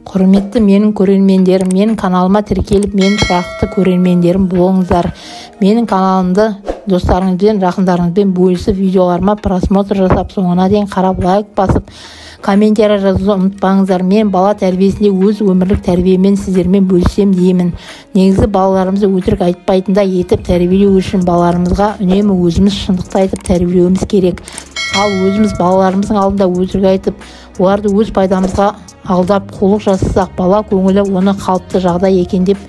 Құрметті менің көрермендерім, менің каналыма тіркеліп, менің тұрақты көрермендерім болыңыздар. Менің каналымды достарыңызбен, жақындарыңызбен бөлісіп, видеоларыма просмотр жасап, соңына дейін қарап, лайк басып, комментарий жазуды ұмытпаңыздар. Мен бала тәрбиесінде өз өмірлік тәрбиемен сіздермен бөлісем деймін. Негізі балаларымызды өтірік айтпайтындай етіп тәрбиелеу үшін балаларымызға үнемі өзіміз шындықты айтып тәрбиелеуіміз керек. Ал өзіміз балаларымыздың алдында өтірік айтып, оларды өз пайдамызға алдап қулық жасасақ, бала көңілі оны қалыпты жағдай екен деп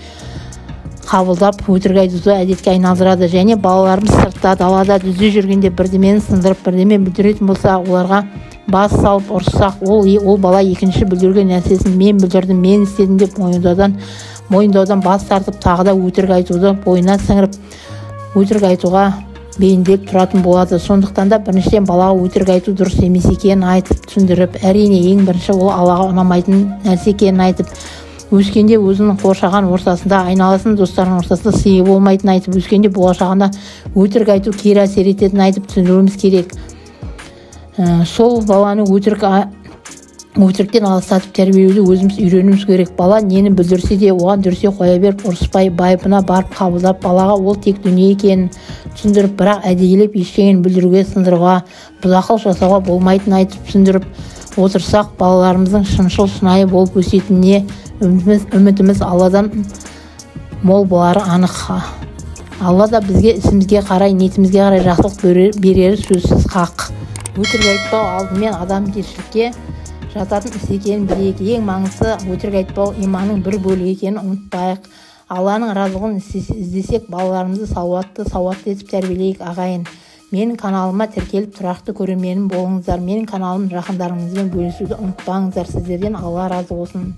қабылдап өтірік айтуды әдетке айналдырады. Және балаларымыз сыртта, далада дүзде жүргенде бірдемені сындырып, бірдеме бүлдіретін болса, оларға бас салып ұрыссақ, ол бала екінші бүлдірген нәрсесін мен бүлдірдім, мен істедім деп мойындаудан бас тартып, тағы да өтірік айтуды бойына сіңіріп, өтірік айтуға бейімделіп тұратын болады. Сондықтан да біріншіден балаға өтірік айту дұрыс емес екенін айтып түсіндіріп, әрине ең бірінші ол Аллаға ұнамайтын нәрсе екенін айтып, өскенде өзінің қоршаған ортасында, айналасын достарының ортасында сыйы болмайтынын айтып, өскенде болашағында өтірік айту кері әсер ететінін айтып түсіндіруіміз керек. Сол баланы өтіріктен алыстатып тәрбиелеуді өзіміз үйренуіміз керек. Бала нені бүлдірсе де оған дүрсе қоя беріп, ұрыспай, байыбына барып қабылдап, балаға ол тек дүние екенін түсіндіріп, бірақ әдейілеп ештеңені бүлдіруге, сындыруға, бұзақылық жасауға болмайтынын айтып түсіндіріп отырсақ, балаларымыздың шыншыл, шынайы болып өсетініне үмітіміз Алладан мол болары анық. Алла да бізге ісімізге қарай, ниетімізге қарай жақсылық берері сөзсіз хақ. Өтірік айтпау алдымен адамгершілікке жататын іс екенін білейік. Ең маңызды өтірік айтпау иманның бір бөлігі екенін ұмытпайық. Алланың разылығын іздесек, балаларымызды сауатты етіп тәрбиелейік ағайын. Менің каналыма тіркеліп тұрақты көрерменім болыңыздар. Менің каналым жақындарыңызбен бөлісуді ұмытпаңыздар. Сіздерден Алла разы болсын.